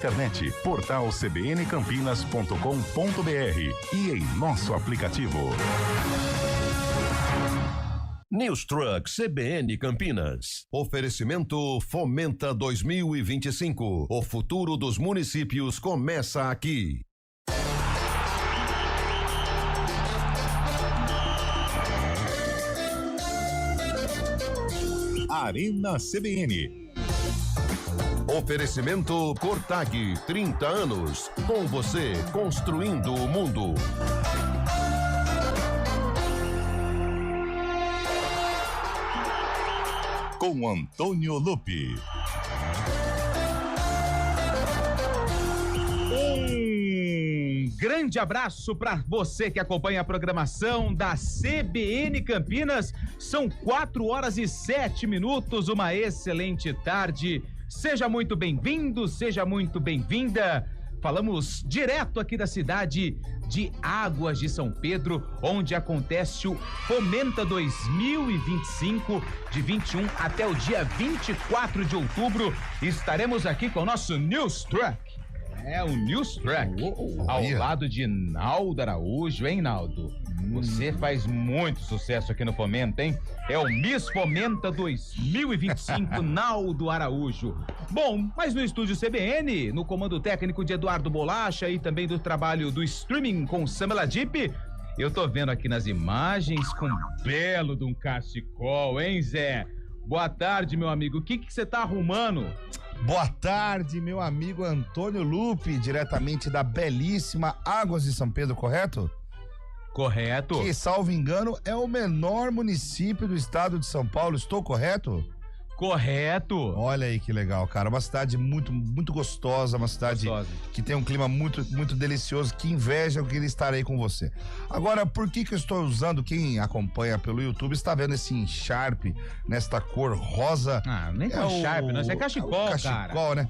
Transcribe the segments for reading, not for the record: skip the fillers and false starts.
Internet, portal cbncampinas.com.br e em nosso aplicativo. News Truck CBN Campinas. Oferecimento Fomenta 2025. O futuro dos municípios começa aqui. Arena CBN. Oferecimento Cortag, 30 anos. Com você, construindo o mundo. Com Antônio Lupi. Um grande abraço para você que acompanha a programação da CBN Campinas. São 4h07, uma excelente tarde. Seja muito bem-vindo, seja muito bem-vinda. Falamos direto aqui da cidade de Águas de São Pedro, onde acontece o Fomenta 2025, de 21 até o dia 24 de outubro. Estaremos aqui com o nosso News Truck. É o News Truck, ao lado de Naldo Araújo, hein, Naldo? Você faz muito sucesso aqui no Fomenta, hein? É o Miss Fomenta 2025, Naldo Araújo. Bom, mas no estúdio CBN, no comando técnico de Eduardo Bolacha e também do trabalho do streaming com Samela Deep, eu tô vendo aqui nas imagens com um belo de um cachecol, hein, Zé? Boa tarde, meu amigo. O que você tá arrumando? Boa tarde, meu amigo Antônio Lupi, diretamente da belíssima Águas de São Pedro, correto? Correto. Que, salvo engano, é o menor município do estado de São Paulo, estou correto? Correto. Olha aí que legal, cara. Uma cidade muito, muito gostosa, uma cidade que tem um clima muito, muito delicioso, que inveja o que estarei com você. Agora, por que eu estou usando, quem acompanha pelo YouTube está vendo esse encharpe nesta cor rosa. Ah, nem com encharpe, não, isso é cachecol, cachecol, né?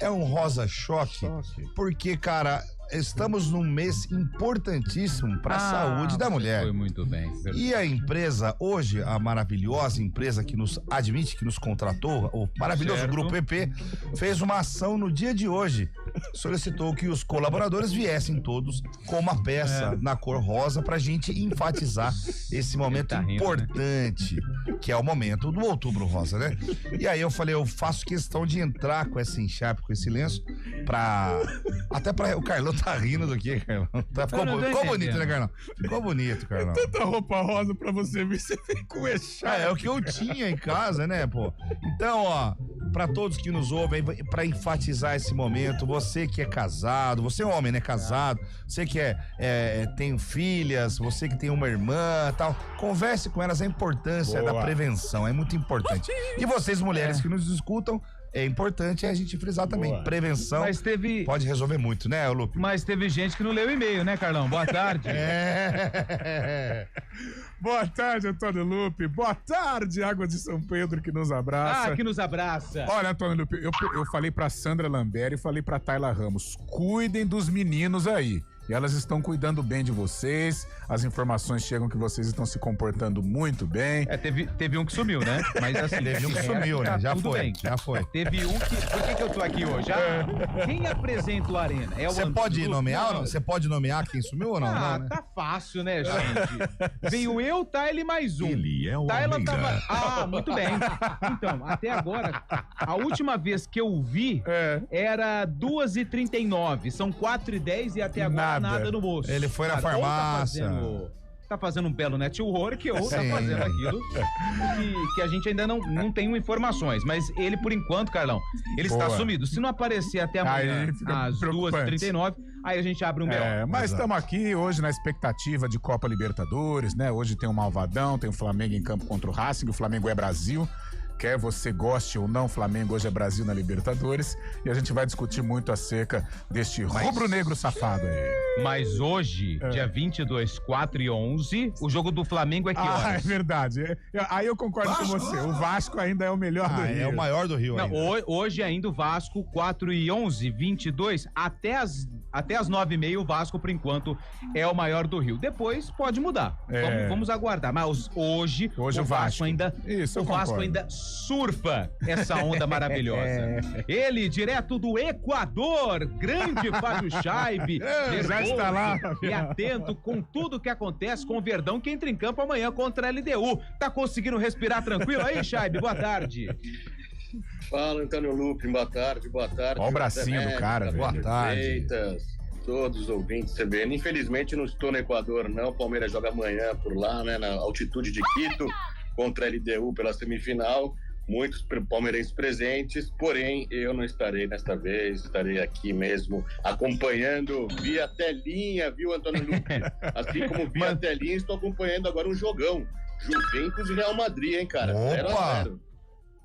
É um rosa choque, porque, cara, estamos num mês importantíssimo para a saúde da mulher. Foi muito bem. E a empresa, hoje, a maravilhosa empresa que nos admite, que nos contratou, o maravilhoso Grupo EP, fez uma ação no dia de hoje. Solicitou que os colaboradores viessem todos com uma peça na cor rosa pra gente enfatizar esse momento importante, né? Que é o momento do Outubro Rosa, né? E aí eu falei, eu faço questão de entrar com essa encharpe, com esse lenço, até pra o Carlão tá rindo do que, Carlão? Ficou bonito, né, Carlão? Ficou bonito, Carlão. Tanta roupa rosa pra você ver, você vem com echarpe. É o que eu tinha em casa, né, pô? Então, ó, pra todos que nos ouvem, pra enfatizar esse momento, você que é casado, você é homem, né, casado, você que tem filhas, você que tem uma irmã, tal, converse com elas a importância da prevenção, é muito importante. E vocês, mulheres que nos escutam, é importante a gente frisar também. Boa. Prevenção pode resolver muito, né, Lupe? Mas teve gente que não leu o e-mail, né, Carlão? Boa tarde. Boa tarde, Antônio Lupe. Boa tarde, Água de São Pedro, que nos abraça. Que nos abraça. Olha, Antônio Lupe, eu falei pra Sandra Lambert e falei pra Tayla Ramos, cuidem dos meninos aí. E elas estão cuidando bem de vocês, as informações chegam que vocês estão se comportando muito bem. Teve um que sumiu, né? Mas assim, teve um que sumiu, né? Já foi. Teve um que... Por que eu tô aqui hoje? Quem apresenta o Arena? Você pode nomear? Você pode nomear quem sumiu ou não? Não, né? Tá fácil, né, gente? Veio eu, Tayla e mais um. Ele é o Tayla Almeida. Muito bem. Então, até agora, a última vez que eu vi era 2h39. São 4h10 e até agora nada no bolso. Ele foi na farmácia. Tá fazendo um belo network ou tá fazendo aquilo que a gente ainda não tem informações. Mas ele, por enquanto, Carlão, ele está sumido. Se não aparecer até amanhã às 2h39, aí a gente abre um BO. Mas estamos aqui hoje na expectativa de Copa Libertadores, né? Hoje tem o Malvadão, tem o Flamengo em campo contra o Racing, o Flamengo é Brasil. Quer você goste ou não, Flamengo hoje é Brasil na Libertadores. E a gente vai discutir muito acerca deste rubro-negro safado aí. Mas hoje, dia 22, 4h11, o jogo do Flamengo é que horas? É verdade. Aí eu concordo com você. O Vasco ainda é o melhor do Rio. É o maior do Rio. Não, hoje ainda o Vasco, 4h11, 22, até as 9h30 o Vasco, por enquanto, é o maior do Rio. Depois pode mudar. Vamos aguardar. Mas hoje o Vasco ainda surfa essa onda maravilhosa. Ele, direto do Equador, grande Fábio Scheibe, já está lá, e atento com tudo que acontece com o Verdão, que entra em campo amanhã contra a LDU. Tá conseguindo respirar tranquilo aí, Scheibe? Boa tarde. Fala, Antônio Lupe, boa tarde. Olha o bracinho do cara, velho. Boa tarde. Freitas, todos os ouvintes do CBN. Infelizmente não estou no Equador, não. O Palmeiras joga amanhã por lá, né, na altitude de Quito, contra a LDU pela semifinal. Muitos palmeirenses presentes, porém eu não estarei desta vez, estarei aqui mesmo acompanhando via telinha, viu, Antônio Lupe? Assim como via telinha, estou acompanhando agora um jogão. Juventus e Real Madrid, hein, cara? Opa! 0-0.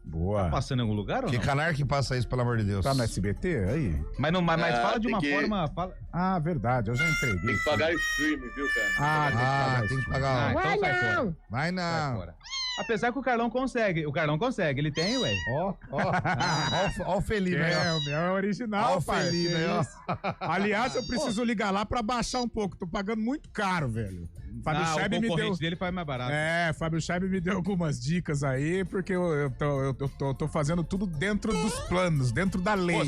Boa. Tá passando em algum lugar ou Que não? canal que passa isso, pelo amor de Deus? Tá no SBT aí? Mas fala de tem uma que- forma... Ah, verdade, eu já entreguei. Tem que pagar stream, viu, cara? Ah, Tem que pagar. então sai fora. Vai Sai não. fora. Apesar que o Carlão consegue. Ele tem, ué. Ó o felino aí, ó. O meu é original, Ó o pai. felino que aí, ó. isso. Aliás, eu preciso ligar lá pra baixar um pouco. Tô pagando muito caro, velho. Fábio O Scheibe me deu. concorrente dele faz mais barato. Fábio Scheibe me deu algumas dicas aí, porque eu tô fazendo tudo dentro dos planos, dentro da lei. Pô,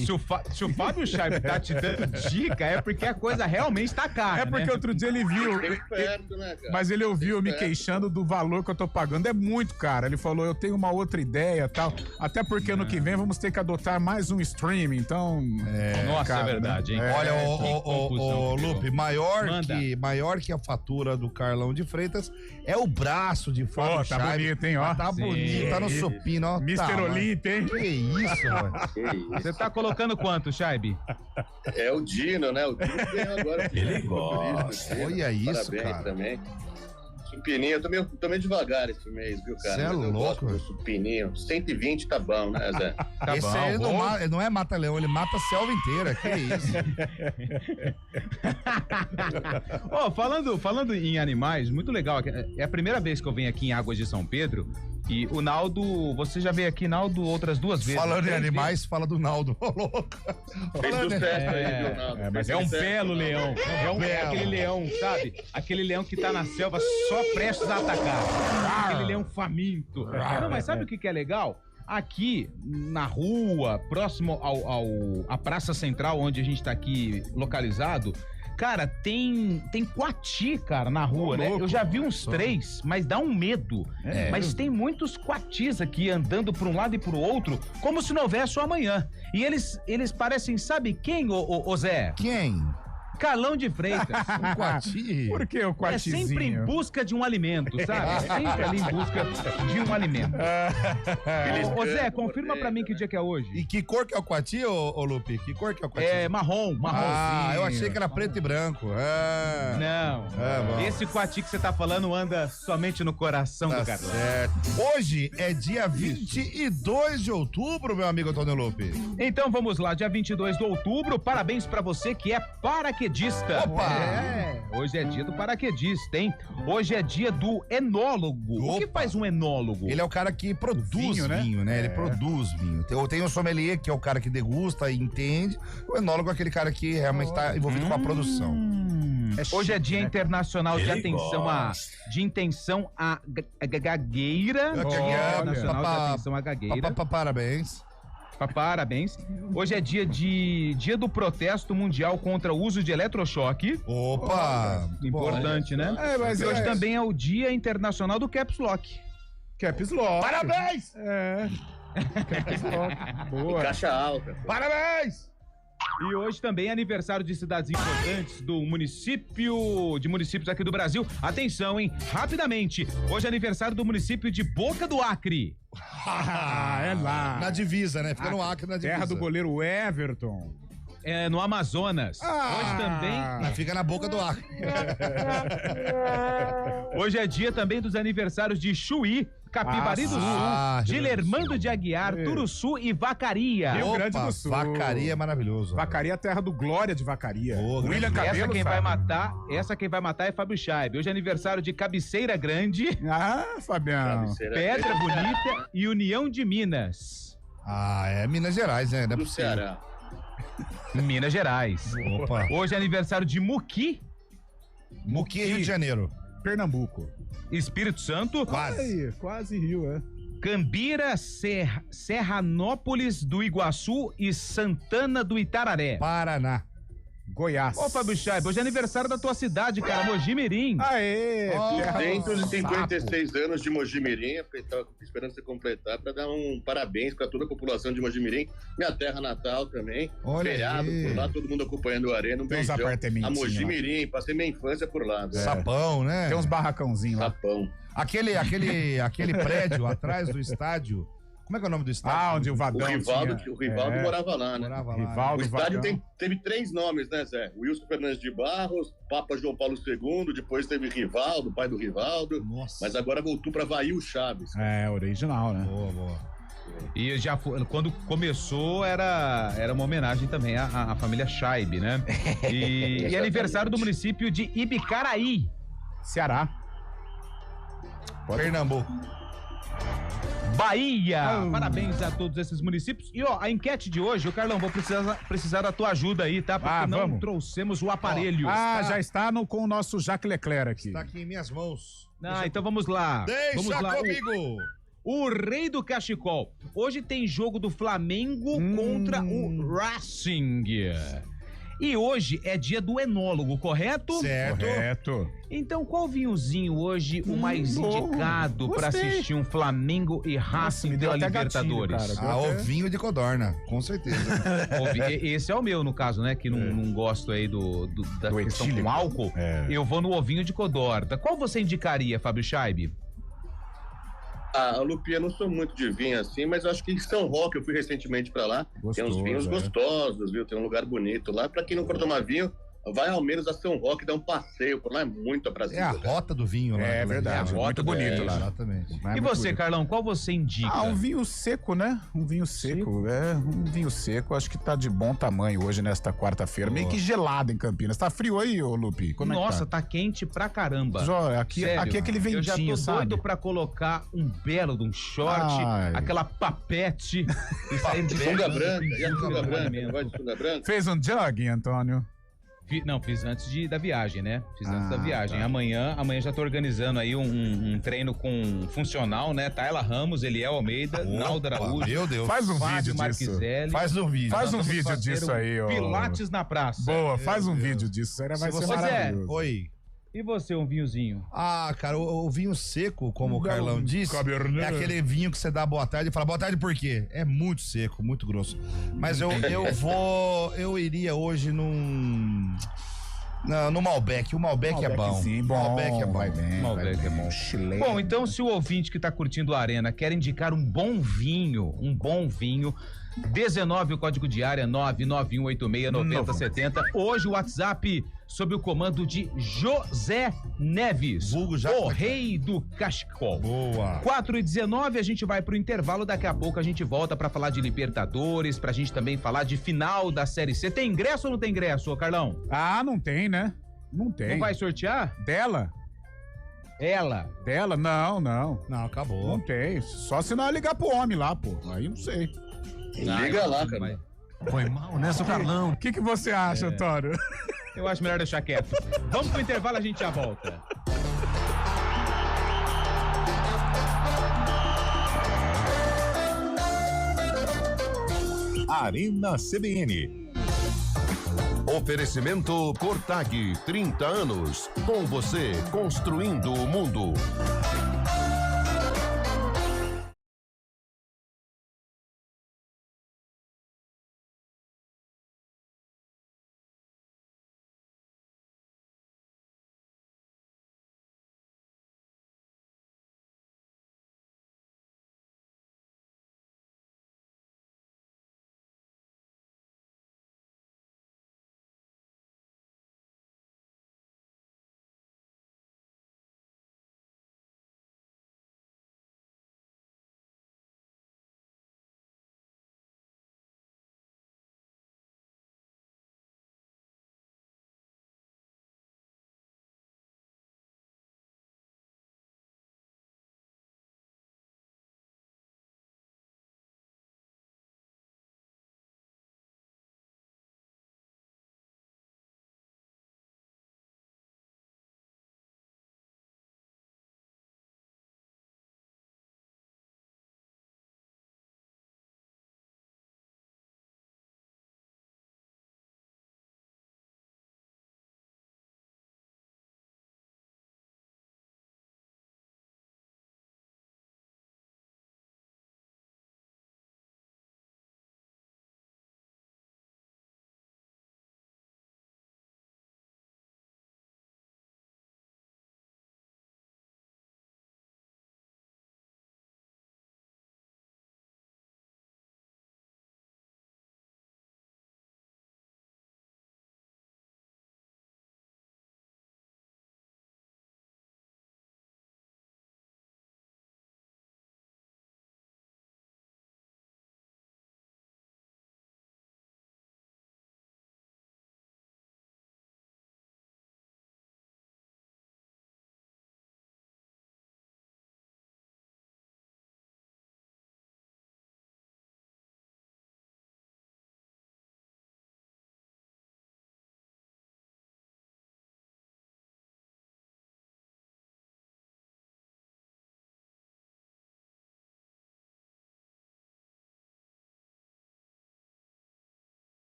se o Fábio Scheibe tá te dando dica, é porque a coisa realmente tá cara, É porque né? outro dia ele viu. Tem perto, né, cara? Mas ele ouviu eu me Tem queixando do valor que eu tô pagando. É muito caro. Ele falou, eu tenho uma outra ideia e tal. Até porque ano que vem vamos ter que adotar mais um streaming. Então. Nossa, cara, é verdade, né? hein? Olha, que confusão que Lupe, virou. maior que a fatura do Carlão de Freitas é o braço de Fábio Tá Scheibe. bonito, hein, ó. Tá Sim. bonito, tá no supino, ó. Mr. Tá, Olímpia, hein? Que isso, velho. Que isso. Você tá colocando quanto, Scheibe? É o Dino, né? O Dino ganhou agora. Ele gosta. Olha isso, Parabéns cara. também. Supininho, eu tô meio devagar esse mês, viu, cara? Cê é Mas eu louco, gosto do velho. supininho. 120 tá bom, né, Zé? Tá Esse bom, aí vou- ele não é mata-leão, ele mata a selva inteira. Que isso. Ó, falando em animais, muito legal. É a primeira vez que eu venho aqui em Águas de São Pedro. E o Naldo, você já veio aqui, Naldo, outras 2 vezes. Falando em 3 animais, fala do Naldo. Ô, louco. Fez Falando em- sucesso aí, viu, Naldo? mas É um Fez belo sucesso, leão. É aquele leão, sabe? Aquele leão que tá na selva só prestes a atacar. Aquele leão faminto. Não, mas sabe o que é legal? Aqui na rua, próximo à Praça Central, onde a gente tá aqui localizado, cara, tem coati, cara, na rua, né? Eu já vi uns 3, mas dá um medo. Mas tem muitos coatis aqui andando para um lado e pro outro, como se não houvesse o amanhã. E eles parecem, sabe quem, ô Zé? Quem? Carlão de Freitas. Um coati? Por que o É quartizinho? sempre em busca de um alimento, sabe? Sempre ali em busca de um alimento. Ô Zé, confirma pra mim que dia que é hoje. E que cor que é o coati, ô Lupe? Que cor que é o coati? É marrom. Ah, eu achei que era preto e branco. Ah, Não. bom. Esse coati que você tá falando anda somente no coração tá do Carlão. certo. Hoje é dia 22 de outubro, meu amigo Antônio Lupe. Então vamos lá, dia 22 de outubro, parabéns pra você que é paraquedista. Opa! Hoje é dia do paraquedista, hein? Hoje é dia do enólogo. O que Opa! faz um enólogo? Ele é o cara que produz Vinho, vinho, né? né? Ele produz vinho. Tem o sommelier, que é o cara que degusta e entende. O enólogo é aquele cara que realmente está envolvido com a produção. Hoje é Dia né? Internacional de Ele Atenção à Gagueira. Olha. Dia Internacional de Pa- Atenção à Gagueira. Parabéns. Parabéns. Hoje é dia do protesto mundial contra o uso de eletrochoque. Opa! Importante, né? Mas E hoje também é o Dia Internacional do Caps Lock. Caps Lock. Parabéns! Caps Lock. Boa. Caixa alta. Parabéns! E hoje também é aniversário de cidades importantes de municípios aqui do Brasil. Atenção, hein? Rapidamente. Hoje é aniversário do município de Boca do Acre. É lá. Na divisa, né? Fica no Acre, na divisa. Terra do goleiro Everton. É no Amazonas. Hoje também. Fica na boca do Acre. Hoje é dia também dos aniversários de Chuí, Capivari do Sul, Rio Grande do Dilermando de Aguiar, Turuçu e Vacaria. Rio Opa, Grande do Sul. Vacaria é maravilhoso. Vacaria é a terra do Glória de Vacaria. Boa, William grande. Cabelo, Essa quem vai matar é Fábio Scheibe. Hoje é aniversário de Cabeceira Grande, Ah, Fabiano. Pedra Bonita e União de Minas. Ah, é Minas Gerais, né? Não é Do possível. Ceará. Minas Gerais. Opa. Hoje é aniversário de Muqui, Muqui, Rio de Janeiro. Pernambuco. Espírito Santo. Quase. Aí, quase Rio, é. Cambira, Serranópolis do Iguaçu e Santana do Itararé. Paraná. Goiás. Ô, Fábio Chaib, hoje é aniversário da tua cidade, cara, Mojimirim. Aê! terra do 256 anos de Mojimirim, estava esperando você completar para dar um parabéns para toda a população de Mojimirim, minha terra natal também. Olha feriado aí. por lá, todo mundo acompanhando o Arena. Um Tem uns beijão apartamentinhos a Mojimirim, passei minha infância por lá. Sapão, né? Tem uns barracãozinhos lá. Sapão. Aquele prédio atrás do estádio. Como é que é o nome do estádio? Ah, onde o Vadão O Rivaldo morava lá, né? Morava lá, né? Rivaldo, O estádio Vadão. teve 3 nomes, né, Zé? Wilson Fernandes de Barros, Papa João Paulo II, depois teve Rivaldo, pai do Rivaldo, Nossa. mas agora voltou para Vail Chaves. É, original, né? Boa, boa. E já quando começou era uma homenagem também à família Chaib, né? E aniversário do município de Ibicaraí. Ceará. Pernambuco. Bahia! Parabéns a todos esses municípios. E ó, a enquete de hoje, Carlão, vou precisar da tua ajuda aí, tá? Porque não vamos. trouxemos o aparelho. Já está com o nosso Jacques Leclerc aqui. Tá aqui em minhas mãos. Então vamos lá. Vamos Deixa lá. comigo. O rei do cachecol. Hoje tem jogo do Flamengo contra o Racing. E hoje é dia do enólogo, correto? Certo. Correto. Então, qual vinhozinho hoje o mais bom. indicado pra Gostei. assistir um Flamengo e Racing me deu pela até gatilho, Libertadores? cara. Ovinho de codorna, com certeza. Esse é o meu, no caso, né? Que não gosto aí da Do questão etílico. com álcool. É. Eu vou no ovinho de codorna. Qual você indicaria, Fábio Chaib? A Lupia, não sou muito de vinho assim, mas eu acho que em São Roque, eu fui recentemente para lá, tem uns vinhos gostosos, viu? Tem um lugar bonito lá. Para quem não for tomar vinho, vai ao menos a São Roque dar um passeio, por lá é muito É aprazível. a rota do vinho lá. É verdade, É a muito rota, bonito lá. Exatamente. Mas é E muito você, bonito. Carlão, qual você indica? Um vinho seco, né? Um vinho seco. Um vinho seco. Acho que tá de bom tamanho hoje, nesta quarta-feira. Meio que gelado em Campinas. Tá frio aí, ô Lupe? Como Nossa, é que tá? tá quente pra caramba. Aqui Sério, é aquele ventinho, eu já tô sabe? doido pra colocar um belo de um short, Ai. aquela papete e sair de Sunga branca, e a sunga Sunga branca, mesmo. vai de sunga branca? Fez um jogging, Antônio? Não, fiz antes da viagem, né? Fiz antes da Ah, viagem. tá. Amanhã já tô organizando aí um treino com funcional, né? Tayla Ramos, Eliel Almeida, Naldo Araújo, Meu Deus. Faz um Fábio vídeo disso. Marquiselli. Faz um vídeo. Faz um Vamos vídeo fazer disso um aí, ó. Pilates na praça. Boa, faz um Deus. vídeo disso. Isso aí vai ser você- maravilhoso. Oi. E você, um vinhozinho? Ah, cara, o vinho seco, como o Carlão disse, Cabernet. é aquele vinho que você dá boa tarde e fala boa tarde por quê? É muito seco, muito grosso. Mas eu iria hoje no Malbec. O Malbec é bom. Sim, O bom. Malbec é bom. Vai bem, Malbec vai é bem. bom. Chileno. Bom, então se o ouvinte que tá curtindo a Arena quer indicar um bom vinho, 19 o código de área 991869070. Hoje o WhatsApp sob o comando de José Neves, Vulgo Jaco. o rei do cachecol. Boa. 4h19, a gente vai pro intervalo, daqui a pouco a gente volta pra falar de Libertadores, pra gente também falar de final da Série C. Tem ingresso ou não tem ingresso, ô Carlão? Ah, não tem, né? Não tem. Não vai sortear? Dela? Ela. Dela? Não. Não, Não acabou. tem. Só se não ligar pro homem lá, pô. Aí não sei. Liga lá, cara. Vai. Foi mal, né, seu Carlão? O que você acha, Antônio? Eu acho melhor deixar quieto. Vamos pro intervalo, a gente já volta. Arena CBN. Oferecimento Cortag, 30 anos. Com você, construindo o mundo.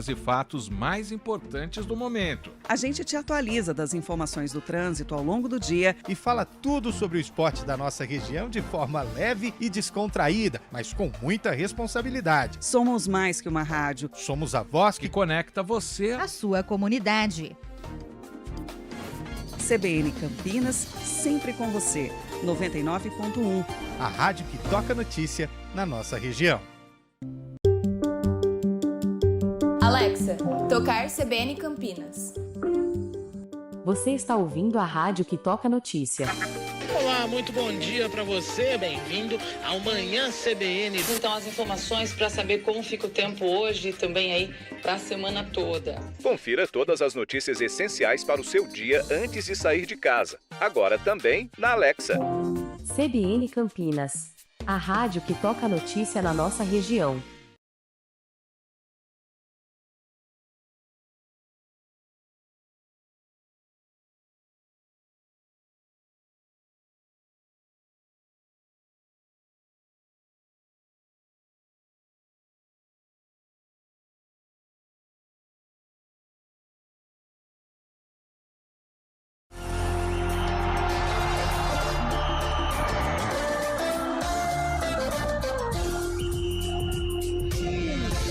e fatos mais importantes do momento. A gente te atualiza das informações do trânsito ao longo do dia e fala tudo sobre o esporte da nossa região de forma leve e descontraída, mas com muita responsabilidade. Somos mais que uma rádio. Somos a voz que conecta você à sua comunidade. CBN Campinas, sempre com você. 99.1. A rádio que toca notícia na nossa região. Alexa, tocar CBN Campinas. Você está ouvindo a rádio que toca notícia. Olá, muito bom dia para você, bem-vindo ao Manhã CBN. Então, as informações para saber como fica o tempo hoje e também aí para a semana toda. Confira todas as notícias essenciais para o seu dia antes de sair de casa. Agora também na Alexa. CBN Campinas, a rádio que toca notícia na nossa região.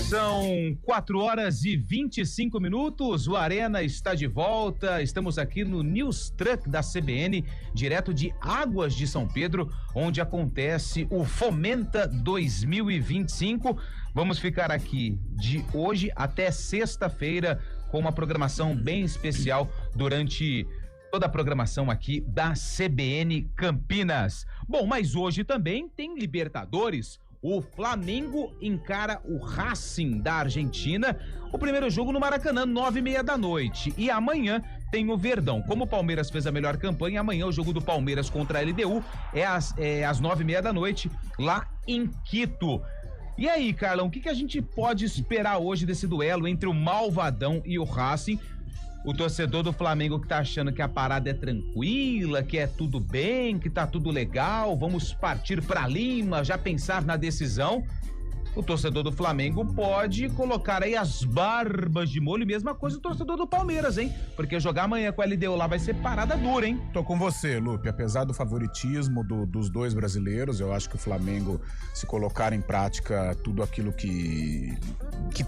São 4h25. O Arena está de volta. Estamos aqui no News Truck da CBN, direto de Águas de São Pedro, onde acontece o Fomenta 2025. Vamos ficar aqui de hoje até sexta-feira com uma programação bem especial durante toda a programação aqui da CBN Campinas. Bom, mas hoje também tem Libertadores. O Flamengo encara o Racing da Argentina, o primeiro jogo no Maracanã, 9h30 da noite. E amanhã tem o Verdão. Como o Palmeiras fez a melhor campanha, amanhã o jogo do Palmeiras contra a LDU é às 9h30 da noite, lá em Quito. E aí, Carlão, o que a gente pode esperar hoje desse duelo entre o Malvadão e o Racing? O torcedor do Flamengo que tá achando que a parada é tranquila, que é tudo bem, que tá tudo legal, vamos partir pra Lima, já pensar na decisão. O torcedor do Flamengo pode colocar aí as barbas de molho, mesma coisa o torcedor do Palmeiras, hein? Porque jogar amanhã com a LDU lá vai ser parada dura, hein? Tô com você, Lupe. Apesar do favoritismo dos dois brasileiros, eu acho que o Flamengo, se colocar em prática tudo aquilo que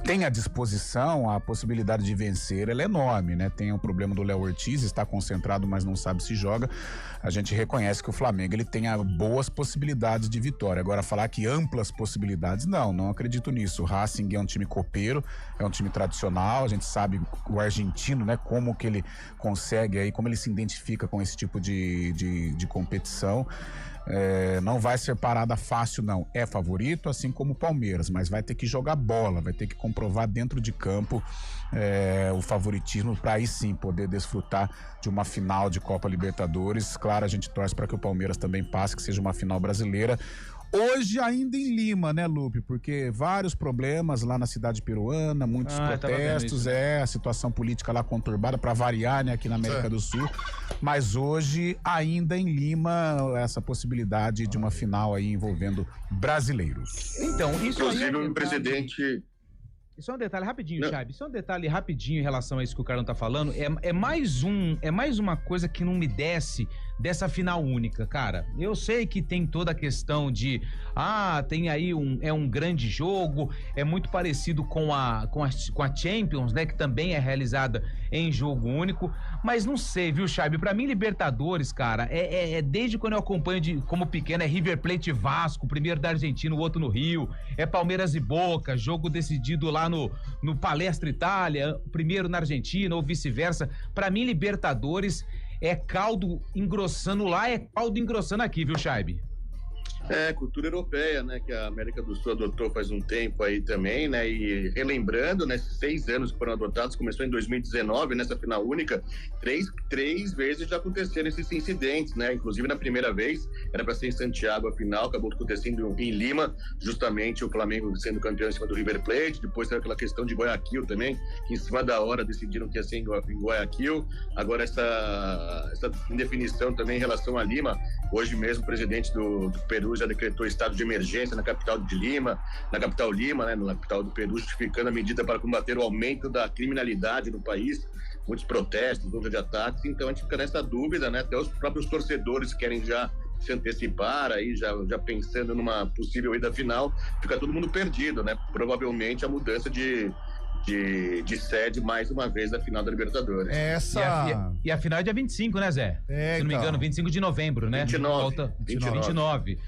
tem à disposição, a possibilidade de vencer, ela é enorme, né? Tem o problema do Léo Ortiz, está concentrado, mas não sabe se joga. A gente reconhece que o Flamengo ele tem boas possibilidades de vitória. Agora, falar que amplas possibilidades, não acredito nisso. O Racing é um time copeiro, é um time tradicional, a gente sabe o argentino, né, como que ele consegue aí, como ele se identifica com esse tipo de competição. Não vai ser parada fácil, não. É favorito, assim como o Palmeiras, mas vai ter que jogar bola, vai ter que comprovar dentro de campo o favoritismo para aí sim poder desfrutar de uma final de Copa Libertadores. Claro, a gente torce para que o Palmeiras também passe, que seja uma final brasileira. Hoje ainda em Lima, né, Lupe? Porque vários problemas lá na cidade peruana, muitos protestos, a situação política lá conturbada, para variar, né, aqui na América do Sul. Mas hoje, ainda em Lima, essa possibilidade de uma final aí envolvendo brasileiros. Então, isso aí inclusive o presidente... Isso é um detalhe rapidinho, Chaib. Isso é um detalhe rapidinho em relação a isso que o Carlão tá falando. É mais uma coisa que não me desce dessa final única, cara. Eu sei que tem toda a questão de tem aí um grande jogo, é muito parecido com a Champions, né, que também é realizada em jogo único, mas não sei, viu, Chaib? Pra mim, Libertadores, cara, desde quando eu acompanho como pequeno, é River Plate e Vasco, primeiro da Argentina, o outro no Rio, é Palmeiras e Boca, jogo decidido lá no Palestra Itália, primeiro na Argentina ou vice-versa. Pra mim, Libertadores é caldo engrossando lá, é caldo engrossando aqui, viu, Chaib? Cultura europeia, né, que a América do Sul adotou faz um tempo aí também, né, e relembrando, né, 6 anos que foram adotados, começou em 2019, nessa final única, três vezes já aconteceram esses incidentes, né, inclusive na primeira vez, era para ser em Santiago a final, acabou acontecendo em Lima, justamente o Flamengo sendo campeão em cima do River Plate, depois teve aquela questão de Guayaquil também, que em cima da hora decidiram que ia ser em Guayaquil, agora essa indefinição também em relação a Lima, hoje mesmo o presidente do Peru Peru já decretou estado de emergência na capital Lima, né, na capital do Peru, justificando a medida para combater o aumento da criminalidade no país, muitos protestos, onda de ataques. Então a gente fica nessa dúvida, né? Até os próprios torcedores querem já se antecipar, aí já pensando numa possível ida final, fica todo mundo perdido, né? Provavelmente a mudança de sede mais uma vez na final da Libertadores. E a final é dia 25, né, Zé? Se não me engano, 25 de novembro, né? 29.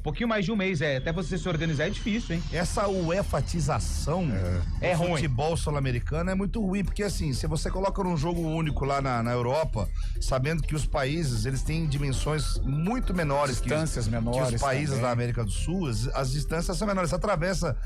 Pouquinho mais de um mês, até você se organizar é difícil, hein? Essa uefatização do ruim. Futebol sul-americano é muito ruim, porque assim, se você coloca num jogo único lá na Europa, sabendo que os países, eles têm dimensões muito menores distâncias menores que os países também. da América do Sul, as distâncias são menores. Você atravessa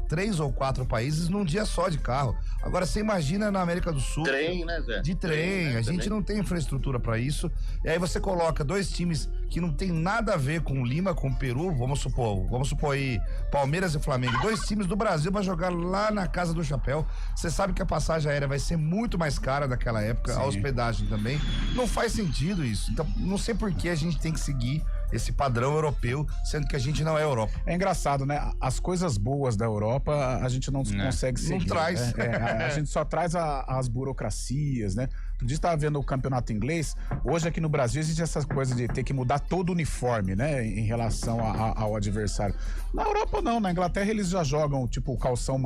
3 ou 4 países num dia só de carro. Agora, você imagina na América do Sul... Trem, né, Zé? De trem, a gente não tem infraestrutura pra isso. E aí você coloca 2 times que não tem nada a ver com Lima, com Peru, vamos supor aí Palmeiras e Flamengo, 2 times do Brasil pra jogar lá na Casa do Chapéu. Você sabe que a passagem aérea vai ser muito mais cara naquela época, a hospedagem também. Não faz sentido isso. Então, não sei por que a gente tem que seguir esse padrão europeu, sendo que a gente não é Europa. É engraçado, né? As coisas boas da Europa a gente não consegue seguir. Não traz. A gente só traz as burocracias, né? Outro dia estava vendo o campeonato inglês. Hoje aqui no Brasil existe essa coisa de ter que mudar todo o uniforme, né? Em relação ao adversário. Na Europa não, na Inglaterra eles já jogam tipo o calção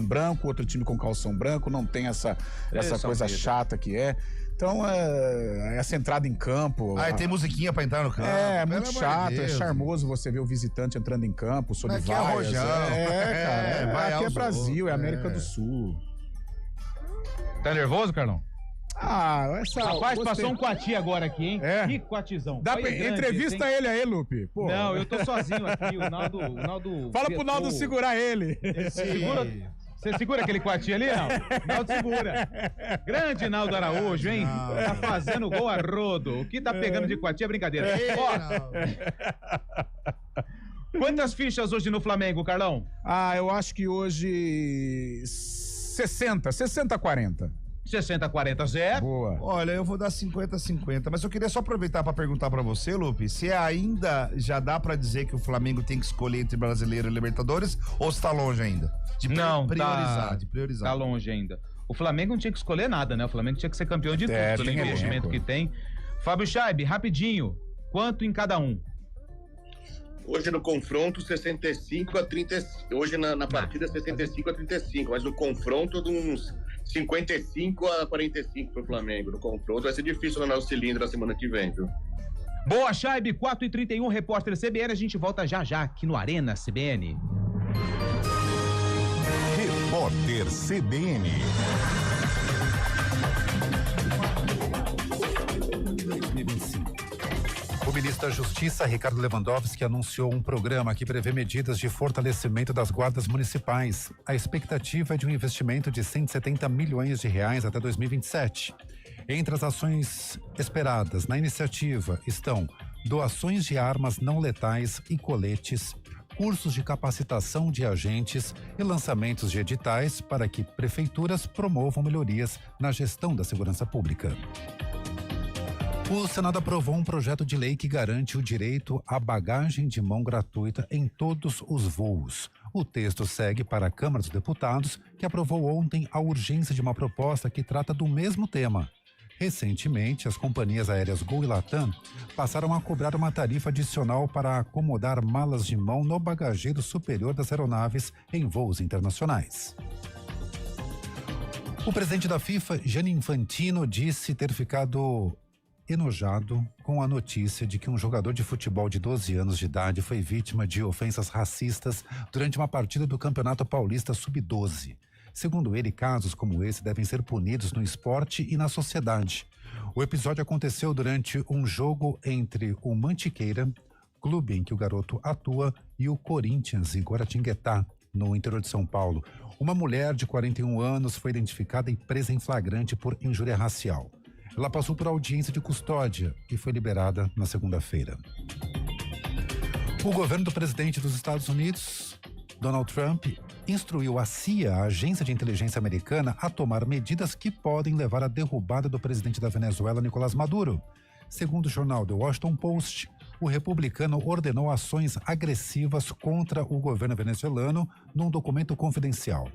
branco, outro time com calção branco, não tem essa coisa chata que é. Então, essa entrada em campo... tem musiquinha pra entrar no campo. É muito chato, é charmoso você ver o visitante entrando em campo, sob vaias. Aqui é rojão. Cara, aqui é Brasil, é América do Sul. Tá nervoso, Carlão? Rapaz, passou um coati agora aqui, hein? Que coatizão. Entrevista ele aí, Lupe. Pô. Não, eu tô sozinho aqui, o Naldo... Fala pro Naldo segurar ele. Você segura aquele coati ali, não? Naldo segura. Grande Naldo Araújo, hein? Tá fazendo gol a rodo. O que tá pegando de coati é brincadeira. Quantas fichas hoje no Flamengo, Carlão? Eu acho que hoje 60-40. 60-40, Zé. Boa. Olha, eu vou dar 50-50, mas eu queria só aproveitar para perguntar para você, Lupe, se ainda já dá para dizer que o Flamengo tem que escolher entre Brasileiro e Libertadores, ou está longe ainda? De priorizar. Tá longe ainda. O Flamengo não tinha que escolher nada, né? O Flamengo tinha que ser campeão de tudo, pelo investimento que tem. Fábio Chaib, rapidinho, quanto em cada um? Hoje no confronto, 65-35. Hoje na partida, 65-35, mas no confronto de uns 55-45 pro Flamengo. No confronto vai ser difícil no nosso cilindro na semana que vem, viu? Boa, Chaib, 4h31, repórter CBN. A gente volta já aqui no Arena CBN. Repórter CBN. O ministro da Justiça, Ricardo Lewandowski, anunciou um programa que prevê medidas de fortalecimento das guardas municipais. A expectativa é de um investimento de 170 milhões de reais até 2027. Entre as ações esperadas na iniciativa estão doações de armas não letais e coletes, cursos de capacitação de agentes e lançamentos de editais para que prefeituras promovam melhorias na gestão da segurança pública. O Senado aprovou um projeto de lei que garante o direito à bagagem de mão gratuita em todos os voos. O texto segue para a Câmara dos Deputados, que aprovou ontem a urgência de uma proposta que trata do mesmo tema. Recentemente, as companhias aéreas Gol e Latam passaram a cobrar uma tarifa adicional para acomodar malas de mão no bagageiro superior das aeronaves em voos internacionais. O presidente da FIFA, Gianni Infantino, disse ter ficado enojado com a notícia de que um jogador de futebol de 12 anos de idade foi vítima de ofensas racistas durante uma partida do Campeonato Paulista Sub-12. Segundo ele, casos como esse devem ser punidos no esporte e na sociedade. O episódio aconteceu durante um jogo entre o Mantiqueira, clube em que o garoto atua, e o Corinthians, em Guaratinguetá, no interior de São Paulo. Uma mulher de 41 anos foi identificada e presa em flagrante por injúria racial. Ela passou por audiência de custódia e foi liberada na segunda-feira. O governo do presidente dos Estados Unidos, Donald Trump, instruiu a CIA, a agência de inteligência americana, a tomar medidas que podem levar à derrubada do presidente da Venezuela, Nicolás Maduro. Segundo o jornal The Washington Post, o republicano ordenou ações agressivas contra o governo venezuelano num documento confidencial.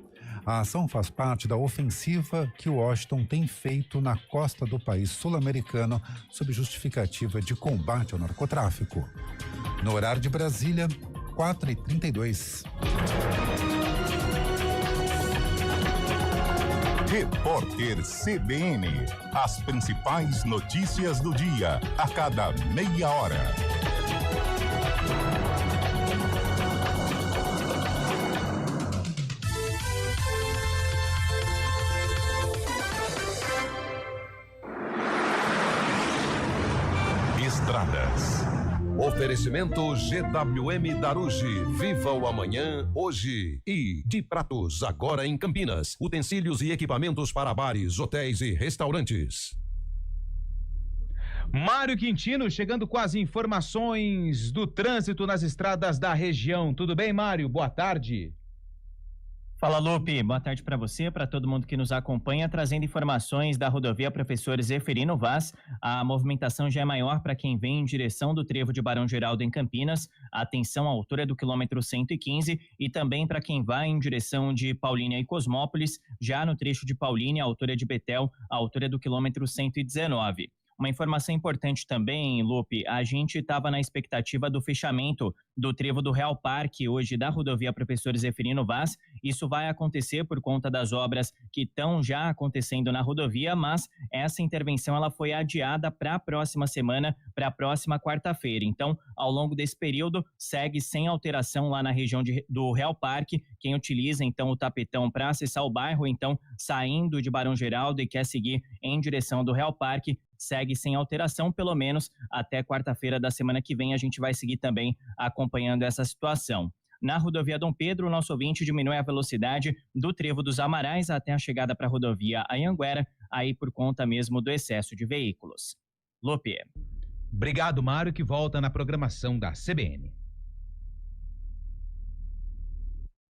A ação faz parte da ofensiva que Washington tem feito na costa do país sul-americano sob justificativa de combate ao narcotráfico. No horário de Brasília, 4h32. Repórter CBN. As principais notícias do dia, a cada meia hora. Estradas. Oferecimento GWM Darugi. Viva o amanhã, hoje. E de Pratos, agora em Campinas. Utensílios e equipamentos para bares, hotéis e restaurantes. Mário Quintino chegando com as informações do trânsito nas estradas da região. Tudo bem, Mário? Boa tarde. Fala, Lupe. Boa tarde para você, para todo mundo que nos acompanha, trazendo informações da rodovia Professor Zeferino Vaz. A movimentação já é maior para quem vem em direção do trevo de Barão Geraldo em Campinas, atenção à altura do quilômetro 115, e também para quem vai em direção de Paulínia e Cosmópolis, já no trecho de Paulínia, à altura de Betel, à altura do quilômetro 119. Uma informação importante também, Lupe, a gente estava na expectativa do fechamento do trevo do Real Parque hoje da rodovia Professor Zeferino Vaz. Isso vai acontecer por conta das obras que estão já acontecendo na rodovia, mas essa intervenção ela foi adiada para a próxima semana, para a próxima quarta-feira. Então, ao longo desse período, segue sem alteração lá na região do Real Parque. Quem utiliza, então, o tapetão para acessar o bairro, então, saindo de Barão Geraldo e quer seguir em direção do Real Parque, segue sem alteração, pelo menos até quarta-feira da semana que vem a gente vai seguir também acompanhando essa situação. Na rodovia Dom Pedro, o nosso ouvinte diminui a velocidade do trevo dos Amarais até a chegada para a rodovia Anhanguera, aí por conta mesmo do excesso de veículos. Lupe. Obrigado, Mário, que volta na programação da CBN.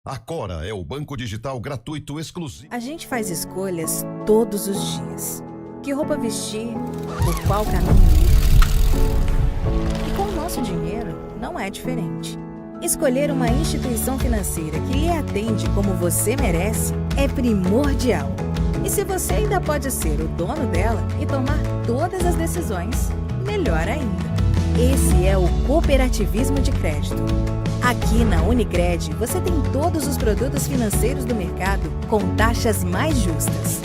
Agora é o banco digital gratuito exclusivo. A gente faz escolhas todos os dias. Que roupa vestir, por qual caminho ir. E com o nosso dinheiro não é diferente. Escolher uma instituição financeira que lhe atende como você merece é primordial. E se você ainda pode ser o dono dela e tomar todas as decisões, melhor ainda. Esse é o cooperativismo de crédito. Aqui na Unicred, você tem todos os produtos financeiros do mercado com taxas mais justas.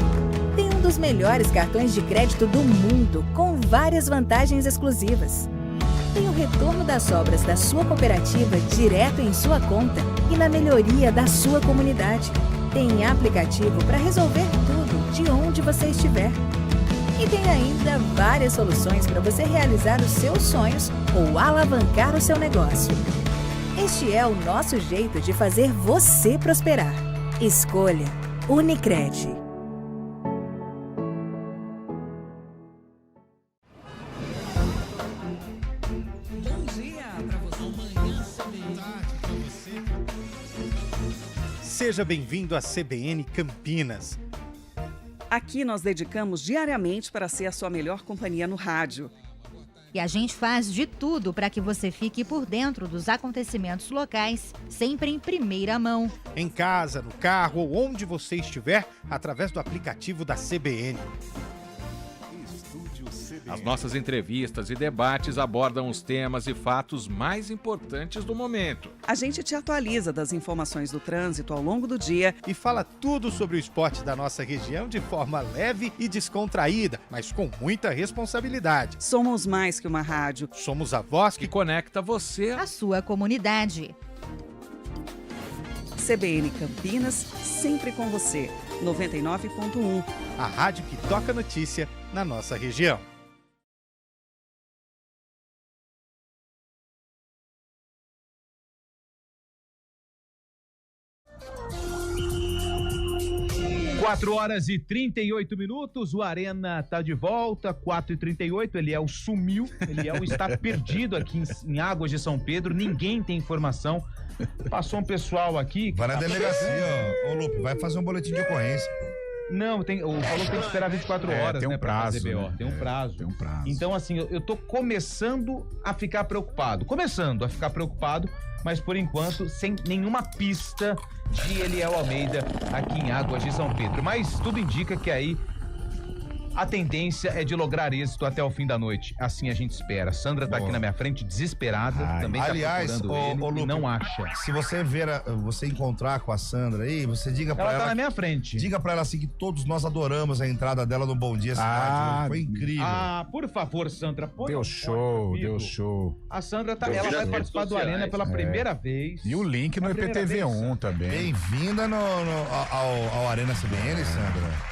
Tem um dos melhores cartões de crédito do mundo, com várias vantagens exclusivas. Tem o retorno das sobras da sua cooperativa direto em sua conta e na melhoria da sua comunidade. Tem aplicativo para resolver tudo de onde você estiver. E tem ainda várias soluções para você realizar os seus sonhos ou alavancar o seu negócio. Este é o nosso jeito de fazer você prosperar. Escolha Unicred. Seja bem-vindo à CBN Campinas. Aqui nós dedicamos diariamente para ser a sua melhor companhia no rádio. E a gente faz de tudo para que você fique por dentro dos acontecimentos locais, sempre em primeira mão. Em casa, no carro ou onde você estiver, através do aplicativo da CBN. As nossas entrevistas e debates abordam os temas e fatos mais importantes do momento. A gente te atualiza das informações do trânsito ao longo do dia e fala tudo sobre o esporte da nossa região de forma leve e descontraída, mas com muita responsabilidade. Somos mais que uma rádio. Somos a voz que conecta você à sua comunidade. CBN Campinas, sempre com você. 99.1. A rádio que toca notícia na nossa região. Quatro horas e 38 minutos, o Arena tá de volta, 4h38, Eliel sumiu, Eliel está perdido aqui em Águas de São Pedro, ninguém tem informação, passou um pessoal aqui... Vai na delegacia, ô Lupe, vai fazer um boletim de ocorrência. Não, falou que tem que esperar 24 horas, tem um né, prazo, pra fazer BO. né? Tem um prazo. Tem um prazo. Então, assim, eu tô começando a ficar preocupado. Mas por enquanto, sem nenhuma pista de Eliel Almeida aqui em Águas de São Pedro. Mas tudo indica que aí a tendência é de lograr êxito até o fim da noite. Assim a gente espera. Sandra tá aqui na minha frente, desesperada. Também aliás, tá procurando ele e não acha. Se você você encontrar com a Sandra aí, você diga pra ela... Ela tá na minha frente. Diga pra ela assim que todos nós adoramos a entrada dela no Bom Dia Cidade. Foi incrível. Por favor, Sandra. Deu show. A Sandra ela vai participar do Arena pela primeira vez. E o link no IPTV1 também. Bem-vinda ao Arena CBN, Sandra.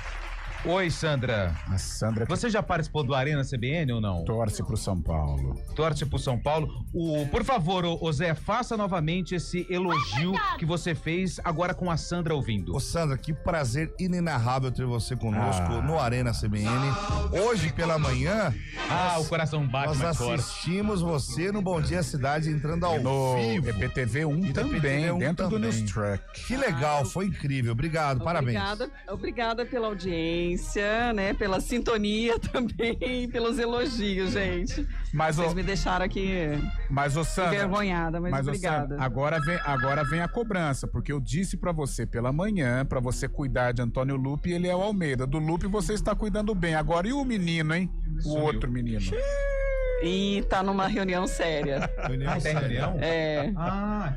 Oi, Sandra. A Sandra. Você já participou do Arena CBN ou não? Torce pro São Paulo. Torce pro São Paulo. Por favor, ô Zé, faça novamente esse elogio que você fez agora com a Sandra ouvindo. Ô Sandra, que prazer inenarrável ter você conosco no Arena CBN. Hoje pela manhã... o coração bate mais forte. Nós assistimos você no Bom Dia Cidade entrando ao vivo. IPTV1 também, dentro do News Truck. Que legal, foi incrível. Obrigado, parabéns. Obrigada pela audiência, né? Pela sintonia também, pelos elogios, gente. Vocês me deixaram aqui envergonhada, mas obrigada. Sandra, agora vem a cobrança, porque eu disse pra você pela manhã, pra você cuidar de Antônio Lupe e Eliel Almeida. Do Lupe você está cuidando bem. Agora, e o menino, hein? O outro menino. E tá numa reunião séria. Tem reunião? É.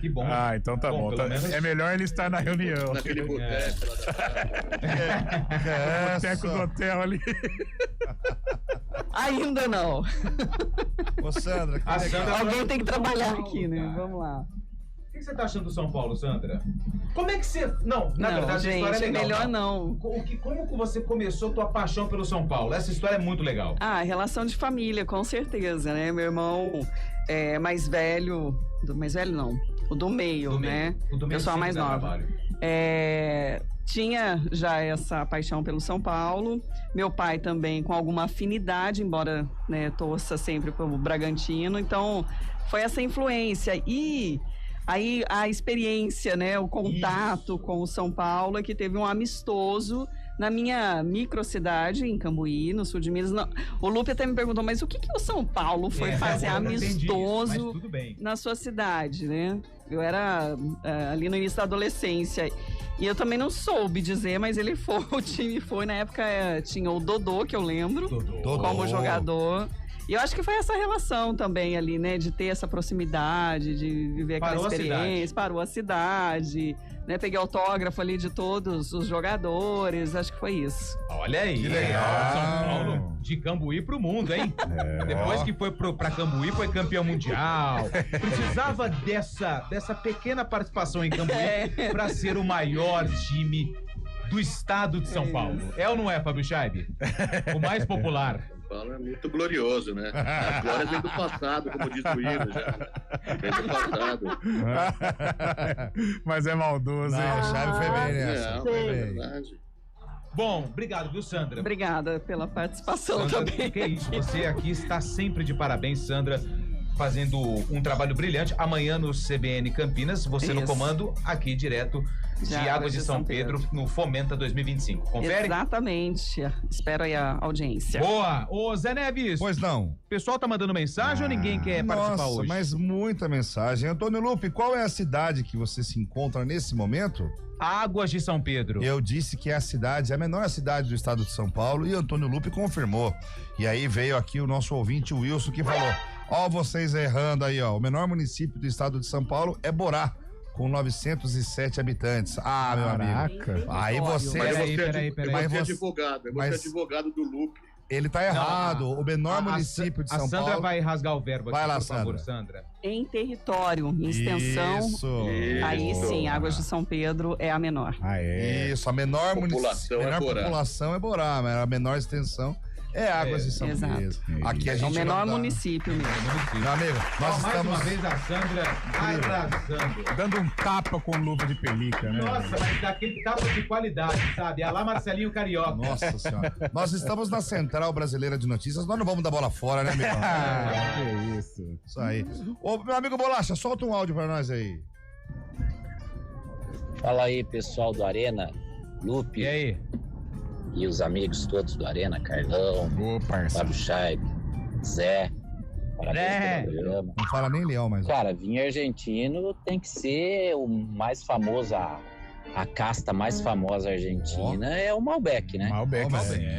Que bom. Então tá bom. É melhor ele estar na reunião. Naquele boteco. Boteco do hotel ali. Ainda não. Ô, Sandra, alguém tem que trabalhar aqui, né? Vamos lá. O que você tá achando do São Paulo, Sandra? Como é que você... Não, na verdade, gente, a história é legal. Melhor não. Como que você começou tua paixão pelo São Paulo? Essa história é muito legal. Relação de família, com certeza, né? Meu irmão é mais velho... Mais velho não, o do meio, né? O do meio, pessoal mais nova. Tinha já essa paixão pelo São Paulo. Meu pai também com alguma afinidade, embora, né, torça sempre pelo Bragantino. Então, foi essa influência. E... aí a experiência, né, o contato com o São Paulo é que teve um amistoso na minha microcidade, em Cambuí, no sul de Minas. O Lupe até me perguntou, mas o que o São Paulo foi fazer amistoso na sua cidade, né? Eu era ali no início da adolescência e eu também não soube dizer, mas o time foi, na época tinha o Dodô, que eu lembro, como jogador. E eu acho que foi essa relação também ali, né? De ter essa proximidade, de viver aquela experiência. Parou a cidade, né? Peguei autógrafo ali de todos os jogadores. Acho que foi isso. Olha aí. Que legal. São Paulo de Cambuí pro mundo, hein? Depois que foi pra Cambuí, foi campeão mundial. Precisava dessa pequena participação em Cambuí pra ser o maior time do estado de São Paulo. É ou não é, Fábio Scheibe? O mais popular. É muito glorioso, né? A glória vem do passado, como diz o hino, já. Vem do passado. Mas é maldoso, hein? O Chave foi bem nessa. É verdade. Bom, obrigado, viu, Sandra? Obrigada pela participação também. Que isso, você aqui está sempre de parabéns, Sandra, fazendo um trabalho brilhante. Amanhã no CBN Campinas, você no comando, aqui direto de Águas de São Pedro, no Fomenta 2025. Confere? Exatamente. Espero aí a audiência. Boa! Ô, Zé Neves. Pois não. O pessoal tá mandando mensagem ou ninguém quer participar hoje? Mas muita mensagem. Antônio Lupe, qual é a cidade que você se encontra nesse momento? Águas de São Pedro. Eu disse que é a menor cidade do estado de São Paulo e Antônio Lupe confirmou. E aí veio aqui o nosso ouvinte Wilson que falou, vocês errando aí, o menor município do estado de São Paulo é Borá, com 907 habitantes. Meu amigo. Aí você... Mas você é advogado, advogado do Lupe. Ele tá errado. O menor município de São Paulo... A Sandra vai rasgar o verbo aqui, vai lá, por favor, Sandra. Em território, em extensão, aí sim, Águas de São Pedro é a menor. Isso, a menor população é Borá, mas a menor extensão é Águas de São Pedro. Aqui a gente é o menor município mesmo. Meu amigo, nós mais estamos... uma vez a Sandra arrasando. Dando um tapa com luva de pelica, né? Nossa, mas daquele tapa de qualidade, sabe? Alá Marcelinho Carioca. Nossa senhora. Nós estamos na Central Brasileira de Notícias, nós não vamos dar bola fora, né, amigo? Que isso. Isso aí. Ô, meu amigo Bolacha, solta um áudio pra nós aí. Fala aí, pessoal do Arena, Lupe. E aí? e os amigos todos do Arena, Carlão, Fábio Chaib, Zé. Parabéns pelo programa. Não fala nem Leão, mas... Cara, vinho argentino tem que ser o mais famoso, a casta mais famosa argentina é o Malbec, né? Malbec.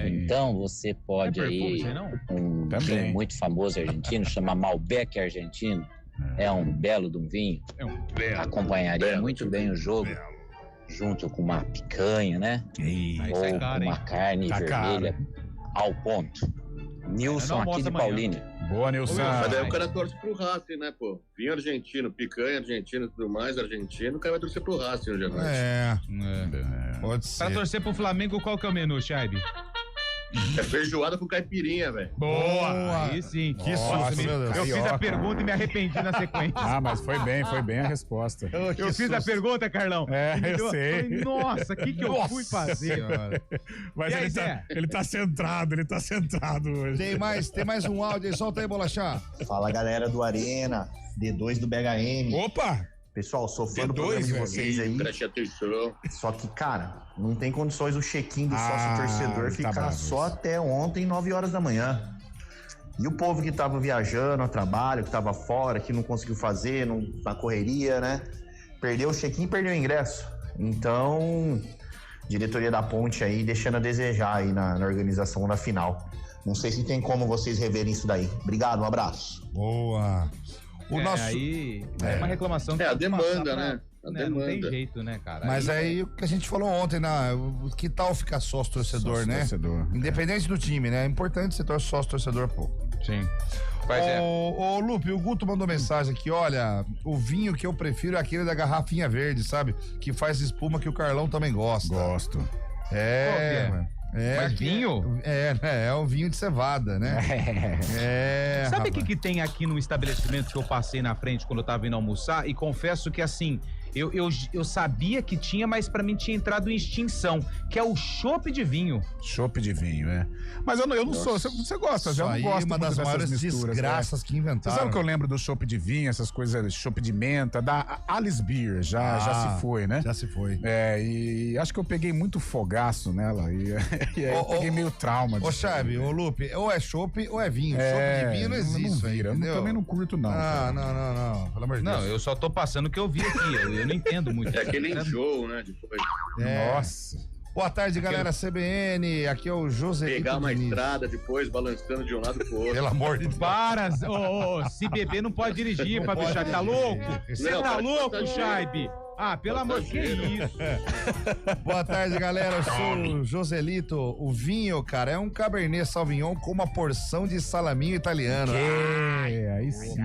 Então você pode aí, um vinho muito famoso argentino, chama Malbec argentino. É um belo de um vinho. Acompanharia muito bem o jogo. Junto com uma picanha, né? Ou com uma carne vermelha ao ponto. Nilson aqui de Paulínia. Boa, Nilson. Mas daí o cara torce pro Racing, né, pô? Vinho argentino, picanha argentina e tudo mais, argentino, o cara vai torcer pro Racing hoje à noite. Pode ser. Pra torcer pro Flamengo, qual que é o menu, Chaib? É feijoada com caipirinha, velho. Boa! Aí sim. Que susto, meu Deus. Eu fiz a pergunta e me arrependi na sequência. Ah, mas foi bem a resposta. Eu fiz a pergunta, Carlão. Eu sei. Falei, nossa, o que eu fui fazer? Mas ele tá centrado hoje. Tem mais um áudio aí, solta aí, Bolachá. Fala, galera do Arena, D2 do BHM. Opa! Pessoal, sou fã do programa de vocês aí. Preste atenção. Só que, cara, não tem condições o check-in do sócio torcedor ficar só até ontem, 9 horas da manhã. E o povo que tava viajando a trabalho, que tava fora, que não conseguiu fazer, na correria, né? Perdeu o check-in e perdeu o ingresso. Então, diretoria da Ponte aí deixando a desejar aí na organização da final. Não sei se tem como vocês reverem isso daí. Obrigado, um abraço. Boa. Aí é uma reclamação. É a demanda, né? Não tem jeito, né, cara? Mas aí o que a gente falou ontem, que tal ficar sócio torcedor, né? Independente do time, né? É importante você torcer sócio torcedor, pô. Sim. Ô, Lupe, o Guto mandou mensagem aqui, olha, o vinho que eu prefiro é aquele da garrafinha verde, sabe? Que faz espuma que o Carlão também gosta. Gosto. Mas vinho? É um vinho de cevada, né? Sabe o que tem aqui no estabelecimento que eu passei na frente quando eu tava indo almoçar? E confesso que assim, eu sabia que tinha, mas pra mim tinha entrado em extinção, que é o chopp de vinho. Chopp de vinho, Mas eu não sou, você gosta, eu não gosto uma das maiores misturas, desgraças que inventaram. Você sabe o que eu lembro do chopp de vinho, essas coisas, chopp de menta, da Alice Beer, já se foi, né? Já se foi. E acho que eu peguei muito fogaço nela, e aí eu peguei meio trauma. Ô, Chabe, ô Lupe, ou é chopp ou é vinho. Chopp de vinho não existe. Eu também não curto, não. Não, pelo amor de Deus. Não, eu só tô passando o que eu vi aqui, eu não entendo muito. É aquele enjoo, né? Depois. Nossa. Boa tarde, galera CBN. Aqui é o José. Pegar uma estrada depois, balançando de um lado pro outro. Pelo amor de Deus. Para! Se beber não pode dirigir, Fábio Chaib. Tá louco? Você tá louco, Chaib? Ah, pelo amor de Deus. Boa tarde, galera. Eu sou o Joselito. O vinho, cara, é um Cabernet Sauvignon com uma porção de salaminho italiano. Aí sim.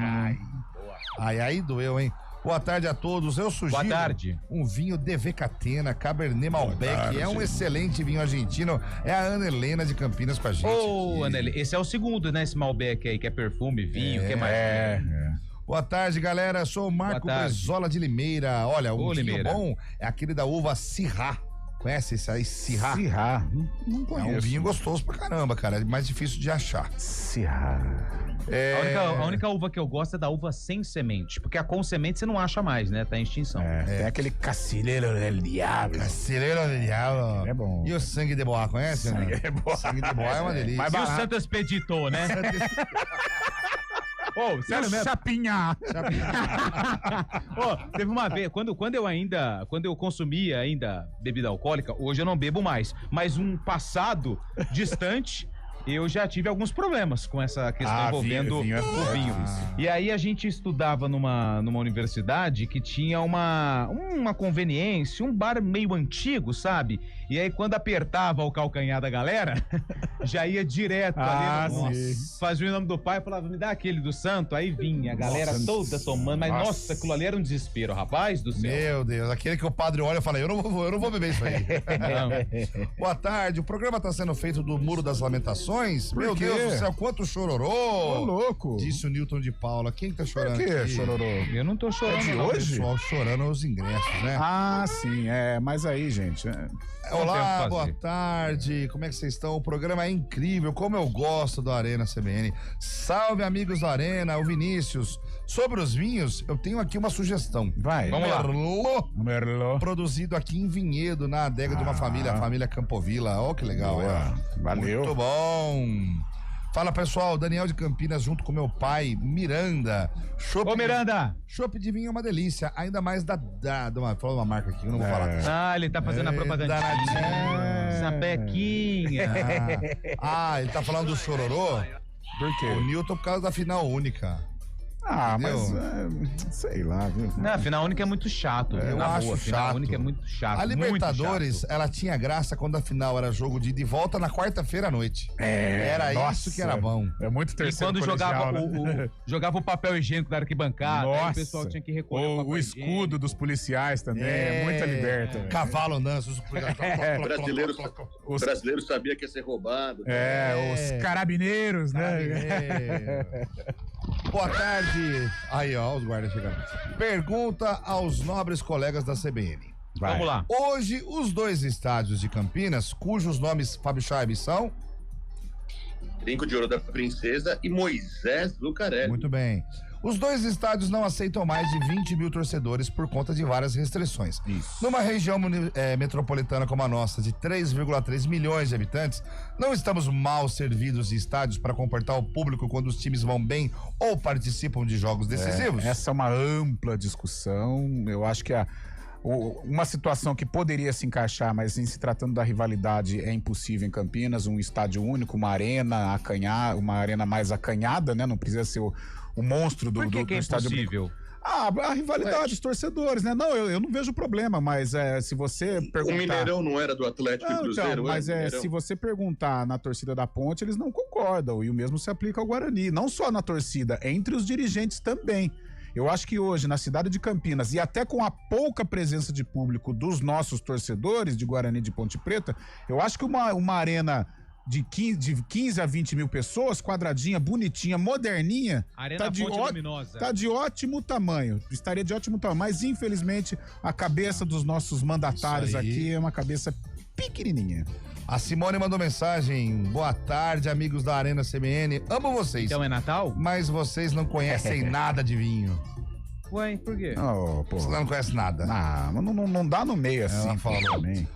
Aí doeu, hein? Boa tarde a todos. Eu sugiro um vinho DV Catena, Cabernet Malbec. É um excelente vinho argentino. É a Ana Helena de Campinas com a gente. Ana Helena, esse é o segundo, né? Esse Malbec aí, que é perfume, vinho, que mais? Boa tarde, galera. Sou o Marco Brizola de Limeira. Olha, o vinho bom é aquele da uva Syrah. Conhece esse aí? Syrah? Syrah. Não conheço. É um vinho gostoso pra caramba, cara. É mais difícil de achar. Syrah. A única uva que eu gosto é da uva sem semente, porque a com semente você não acha mais, né? Tá em extinção. Tem aquele Cacilheiro del Diablo. Cacilheiro del Diablo. É bom. E o Sangue de Boa, conhece? Sangue de Boa. Sangue de Boa é uma delícia. E o Santo Expedito, né? Sério mesmo? Chapinha. Teve uma vez, quando eu consumia ainda bebida alcoólica, hoje eu não bebo mais, mas um passado distante, eu já tive alguns problemas com essa questão envolvendo o vinho. E aí a gente estudava numa universidade que tinha uma conveniência, um bar meio antigo, sabe? E aí quando apertava o calcanhar da galera, já ia direto ali, fazia o nome do pai e falava, me dá aquele do santo, aí vinha a galera toda tomando, mas nossa, aquilo ali era um desespero, rapaz do céu. Meu Deus, aquele que o padre olha e fala, eu não vou beber isso aí. Boa tarde, o programa tá sendo feito do Muro das Lamentações. Meu Deus do céu, quanto chororô! Ô, louco! Disse o Newton de Paula. Quem tá chorando? Por que aqui? chororô? Eu não tô chorando. É de hoje? O pessoal chorando os ingressos, né? Ah, sim, mas aí, gente. Olá, boa tarde. Como é que vocês estão? O programa é incrível. Como eu gosto do Arena CBN. Salve, amigos do Arena. O Vinícius. Sobre os vinhos, eu tenho aqui uma sugestão. Vai. Vamos lá. Merlot. Produzido aqui em Vinhedo, na adega de uma família, a família Campovilla. Ó, que legal. Valeu. Muito bom. Fala, pessoal, Daniel de Campinas junto com meu pai, Miranda. Ô, Miranda! Chopp de vinho é uma delícia, ainda mais falou uma marca aqui, eu não vou falar. Ah, ele tá fazendo a propaganda. Sapequinha. Ele tá falando do Chororô? Por quê? O Newton por causa da final única. Mas sei lá, viu? Não, a final única é muito chato. Eu acho chato. A final única é muito chato. A Libertadores, ela tinha graça quando a final era jogo de ida e volta na quarta-feira à noite. Era isso que era bom. É muito terceiro E quando colegial, jogava o papel higiênico da arquibancada, aí o pessoal tinha que recolher o escudo dos policiais também, é muita liberta. Cavalo andando, O brasileiro sabia que ia ser roubado. Os carabineiros, né? Boa tarde. Aí, ó, os guardas chegando. Pergunta aos nobres colegas da CBN. Vamos lá. Hoje, os dois estádios de Campinas, cujos nomes, Fábio Chaves, são... Brinco de Ouro da Princesa e Moisés Lucarelli. Muito bem. Os dois estádios não aceitam mais de 20 mil torcedores por conta de várias restrições. Isso. Numa região metropolitana como a nossa, de 3,3 milhões de habitantes, não estamos mal servidos de estádios para comportar o público quando os times vão bem ou participam de jogos decisivos? Essa é uma ampla discussão. Eu acho que uma situação que poderia se encaixar, mas em se tratando da rivalidade, é impossível em Campinas. Um estádio único, uma arena uma arena mais acanhada, né? Não precisa ser o monstro do que é estádio. Impossível? A rivalidade dos torcedores, né? Não, eu não vejo problema, mas se você perguntar... O Mineirão não era do Atlético e Cruzeiro? Então, mas se você perguntar na torcida da Ponte, eles não concordam, e o mesmo se aplica ao Guarani. Não só na torcida, entre os dirigentes também. Eu acho que hoje, na cidade de Campinas, e até com a pouca presença de público dos nossos torcedores de Guarani e de Ponte Preta, eu acho que uma arena de 15 a 20 mil pessoas, quadradinha, bonitinha, moderninha, Arena Fonte Luminosa. Tá de ótimo tamanho, estaria de ótimo tamanho, mas infelizmente a cabeça dos nossos mandatários aqui é uma cabeça pequenininha. A Simone mandou mensagem: boa tarde, amigos da Arena CBN, amo vocês. Então é Natal? Mas vocês não conhecem nada de vinho. Ué, por quê? Você não conhece nada. Não dá no meio assim.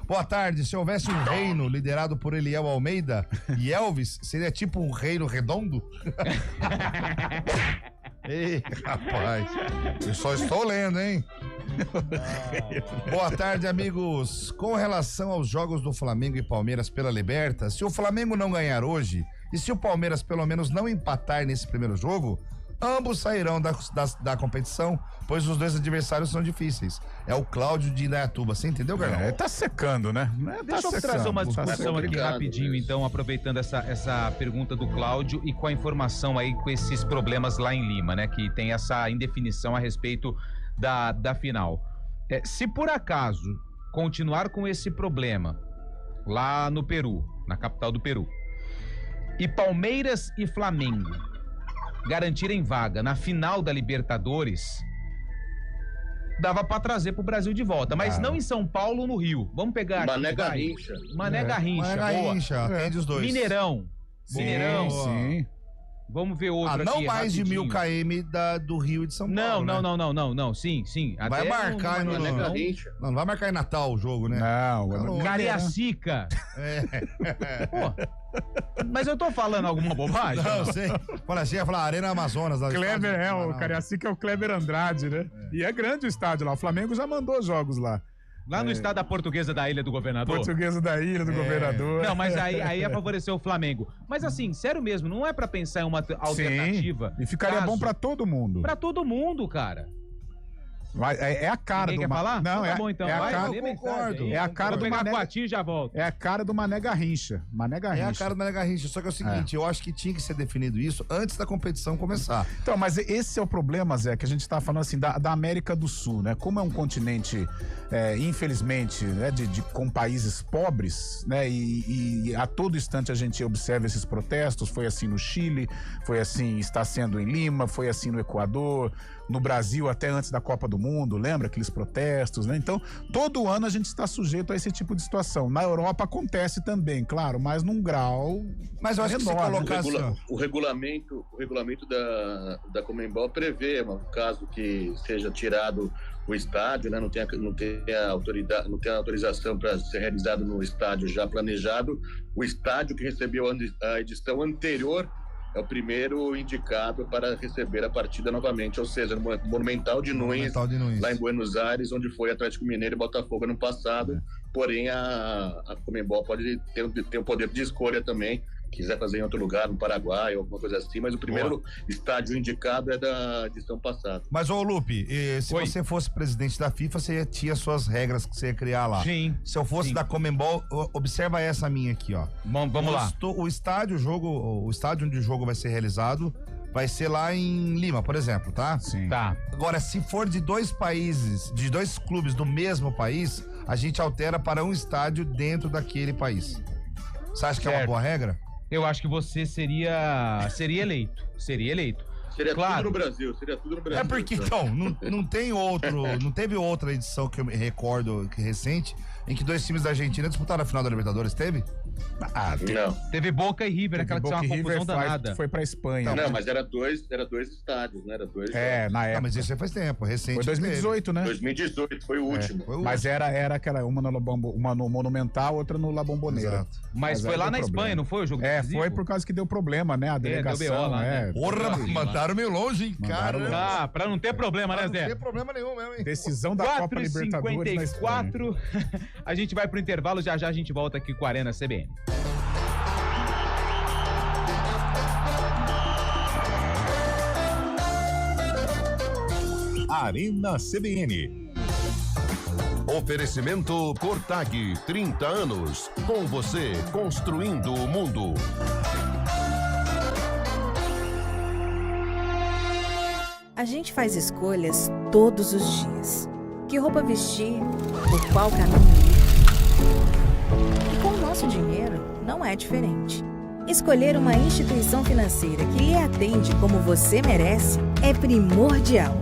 Boa tarde, se houvesse um reino liderado por Eliel Almeida e Elvis, seria tipo um reino redondo? Ei, rapaz, eu só estou lendo, hein? Boa tarde, amigos. Com relação aos jogos do Flamengo e Palmeiras pela Liberta, se o Flamengo não ganhar hoje e se o Palmeiras pelo menos não empatar nesse primeiro jogo, ambos sairão da competição, pois os dois adversários são difíceis. É o Cláudio de Indaiatuba, você entendeu, Carlão? Tá secando, né? Deixa eu trazer uma discussão aqui rapidinho, então, aproveitando essa pergunta do Cláudio e com a informação aí com esses problemas lá em Lima, né? Que tem essa indefinição a respeito da final. Se por acaso continuar com esse problema lá no Peru, na capital do Peru, e Palmeiras e Flamengo garantirem vaga na final da Libertadores, dava pra trazer pro Brasil de volta, mas não em São Paulo ou no Rio. Vamos pegar Mané Garrincha. Mané Garrincha, atende os dois. Mineirão. Sim. Vamos ver outro não aqui, mais rapidinho. de 1000 km do Rio e de São Paulo, Não, sim. Vai marcar não vai marcar em Natal o jogo, né? Não, Cariacica. Pô, mas eu tô falando alguma bobagem? Não, sei. Fala assim, ia falar Arena Amazonas. Kleber, o Cariacica é o Kleber Andrade, né? E é grande o estádio lá, o Flamengo já mandou jogos lá. Lá no estado da Portuguesa da Ilha do Governador? Portuguesa da Ilha do Governador. Não, mas aí é favorecer o Flamengo. Mas assim, sério mesmo, não é pra pensar em uma alternativa. Sim, e ficaria bom pra todo mundo. Pra todo mundo, cara. É a cara Ninguém do quer falar? Não, tá bom, então. é a cara, eu concordo. É a cara do Mané. E já volto. É a cara do Mané Garrincha. É a cara do Mané Garrincha. Só que é o seguinte, eu acho que tinha que ser definido isso antes da competição começar. Então, mas esse é o problema, Zé, que a gente tá falando assim, da América do Sul, né? Como é um continente, infelizmente, né, com países pobres, né? E a todo instante a gente observa esses protestos. Foi assim no Chile, foi assim, está sendo em Lima, foi assim no Equador, no Brasil até antes da Copa do Mundo, lembra aqueles protestos, né? Então, todo ano a gente está sujeito a esse tipo de situação. Na Europa acontece também, claro, mas num grau. Mas eu acho que se colocar o regulamento da Conmebol prevê, no caso que seja tirado o estádio, né, não tem a autorização para ser realizado no estádio já planejado, o estádio que recebeu a edição anterior é o primeiro indicado para receber a partida novamente, ou seja, no Monumental de Nunes, lá em Buenos Aires, onde foi Atlético Mineiro e Botafogo no passado. Porém, a Conmebol pode ter o poder de escolha também, quiser fazer em outro lugar, no Paraguai, alguma coisa assim, mas o primeiro estádio indicado é da edição passada. Mas, ô Lupe, se você fosse presidente da FIFA, você tinha suas regras que você ia criar lá. Sim. Se eu fosse da Conmebol, observa essa minha aqui, ó. Vamos lá. O estádio onde o jogo vai ser realizado vai ser lá em Lima, por exemplo, tá? Sim. Tá. Agora, se for de dois clubes do mesmo país, a gente altera para um estádio dentro daquele país. Você acha que é uma boa regra? Eu acho que você seria eleito. Seria tudo no Brasil, É porque, então, não teve outra edição que eu me recordo recente em que dois times da Argentina disputaram a final da Libertadores, teve? Não. Teve Boca e River, aquela que tinha uma confusão danada. Foi pra Espanha. Não, mas era dois estádios, né? Era dois. Na época. Mas isso aí faz tempo, recente. Foi 2018, né? 2018 foi o último. Mas era aquela, uma no Monumental, outra no La Bombonera. Mas foi lá na Espanha, não foi o jogo decisivo? Foi por causa que deu problema, né? A delegação. Deu BO lá, né? Porra, mandaram meio longe, hein, cara. Pra não ter problema, né, Zé? Não tem problema nenhum mesmo, hein? Decisão da Copa Libertadores na Espanha. 4h54, a gente vai pro intervalo, já a gente volta aqui com a Arena CBN. Arena CBN. Oferecimento Cortag, 30 anos. Com você, construindo o mundo. A gente faz escolhas todos os dias. Que roupa vestir, por qual caminho ir. E com o nosso dinheiro, não é diferente. Escolher uma instituição financeira que lhe atende como você merece é primordial.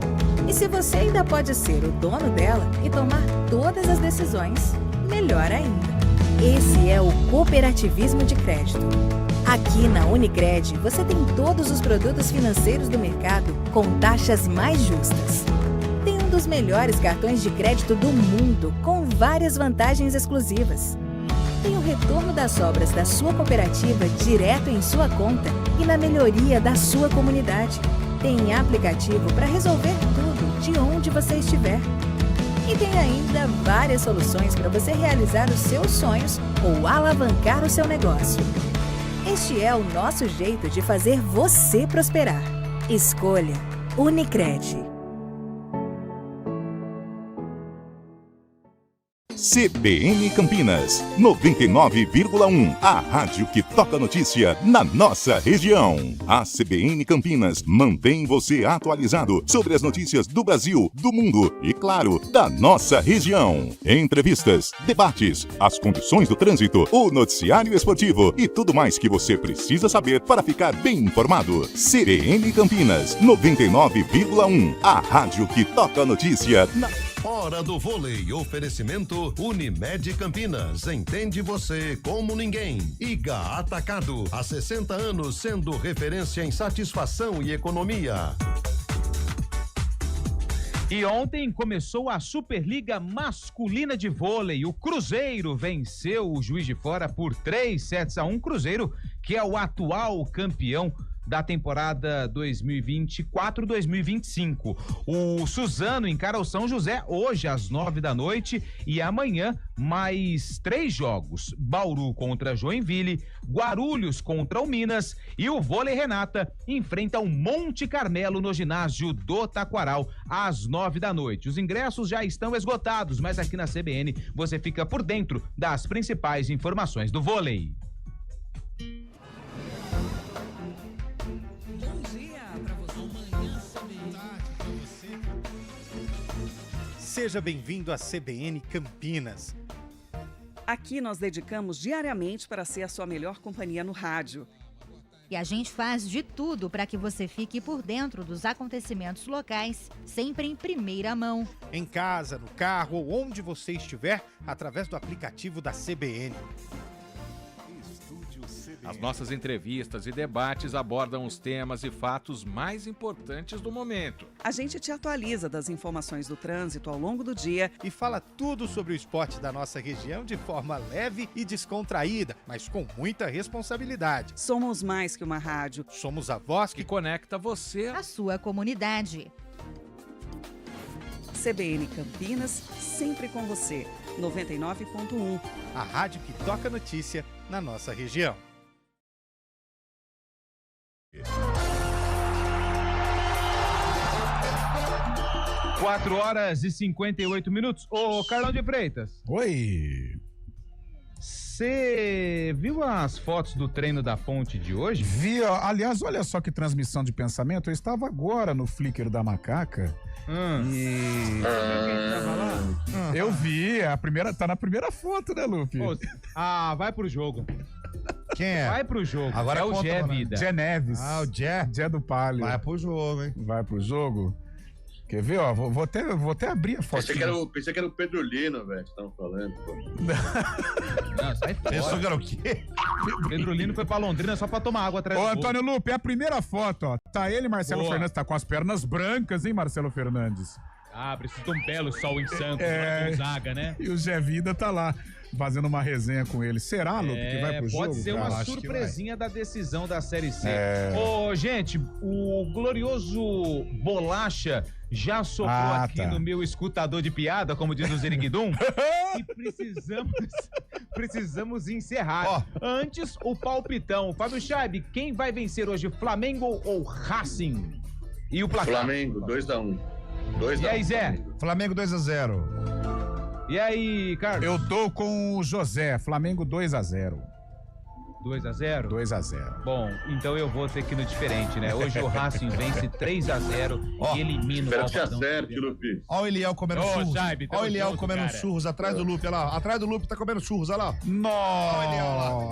E se você ainda pode ser o dono dela e tomar todas as decisões, melhor ainda. Esse é o cooperativismo de crédito. Aqui na Unicred, você tem todos os produtos financeiros do mercado com taxas mais justas. Tem um dos melhores cartões de crédito do mundo, com várias vantagens exclusivas. Tem o retorno das obras da sua cooperativa direto em sua conta e na melhoria da sua comunidade. Tem aplicativo para resolver tudo de onde você estiver. E tem ainda várias soluções para você realizar os seus sonhos ou alavancar o seu negócio. Este é o nosso jeito de fazer você prosperar. Escolha Unicred. CBN Campinas, 99,1. A rádio que toca notícia na nossa região. A CBN Campinas mantém você atualizado sobre as notícias do Brasil, do mundo e, claro, da nossa região. Entrevistas, debates, as condições do trânsito, o noticiário esportivo e tudo mais que você precisa saber para ficar bem informado. CBN Campinas, 99,1. A rádio que toca notícia na... Hora do Vôlei, oferecimento Unimed Campinas, entende você como ninguém. Iga Atacado, há 60 anos sendo referência em satisfação e economia. E ontem começou a Superliga Masculina de Vôlei. O Cruzeiro venceu o Juiz de Fora por 3-1. Cruzeiro, que é o atual campeão da temporada 2024-2025. O Suzano encara o São José hoje às 9h e amanhã mais 3 jogos. Bauru contra Joinville, Guarulhos contra o Minas e o Vôlei Renata enfrenta o Monte Carmelo no ginásio do Taquaral às 9h. Os ingressos já estão esgotados, mas aqui na CBN você fica por dentro das principais informações do vôlei. Seja bem-vindo à CBN Campinas. Aqui nós dedicamos diariamente para ser a sua melhor companhia no rádio. E a gente faz de tudo para que você fique por dentro dos acontecimentos locais, sempre em primeira mão. Em casa, no carro ou onde você estiver, através do aplicativo da CBN. As nossas entrevistas e debates abordam os temas e fatos mais importantes do momento. A gente te atualiza das informações do trânsito ao longo do dia e fala tudo sobre o esporte da nossa região de forma leve e descontraída, mas com muita responsabilidade. Somos mais que uma rádio. Somos a voz que conecta você à sua comunidade. CBN Campinas, sempre com você. 99.1. A rádio que toca notícia na nossa região. 4h58. Ô, Carlão de Freitas. Oi. Você viu as fotos do treino da Ponte de hoje? Vi, aliás, olha só que transmissão de pensamento. Eu estava agora no Flickr da Macaca. E... Eu vi, tá na primeira foto, né, Lupe? Vai pro jogo. Quem é? Vai pro jogo. Agora é o Gé Vida. Gé Neves. Ah, o Gé? Gé do Palio. Vai pro jogo, hein? Vai pro jogo. Quer ver, ó? Vou até abrir a foto. Pensei que era o Pedro Lino, velho, que estavam falando, pô. Não, sai fora. Pensou que era o quê? Pedro Lino foi pra Londrina só pra tomar água atrás do Antônio Lupe, é a primeira foto, ó. Tá ele, Marcelo Fernandes, tá com as pernas brancas, hein, Marcelo Fernandes? Precisa de um belo sol em Santos, Gonzaga, né? E o Gé Vida tá lá, fazendo uma resenha com ele. Será, Lupe, que vai pro jogo? Pode ser uma surpresinha da decisão da Série C. Ô, gente, o glorioso Bolacha já soprou aqui no meu escutador de piada, como diz o Zeriguidum, e precisamos encerrar. Antes, o palpitão. Fábio Chaib, quem vai vencer hoje, Flamengo ou Racing? E o placar? Flamengo, 2-1. E aí, Zé? Flamengo 2-0. E aí, Carlos? Eu tô com o José, Flamengo 2-0. 2-0? 2-0. Bom, então eu vou ter que ir no diferente, né? Hoje o Racing vence 3-0 e elimina o Espero que acerte, Lupe. Olha o Eliel comendo churros. Olha o Eliel comendo churros atrás do Lupe, olha lá. Atrás do Lupe tá comendo churros, olha lá.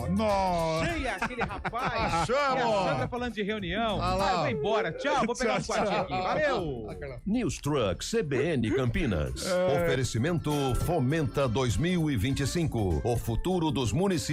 Nossa! Cheia aquele rapaz. Chama! E a Sandra falando de reunião. Eu vou embora. Tchau, vou pegar um quartinho aqui. Valeu! News Truck CBN Campinas. Oferecimento Fomenta 2025. O futuro dos municípios.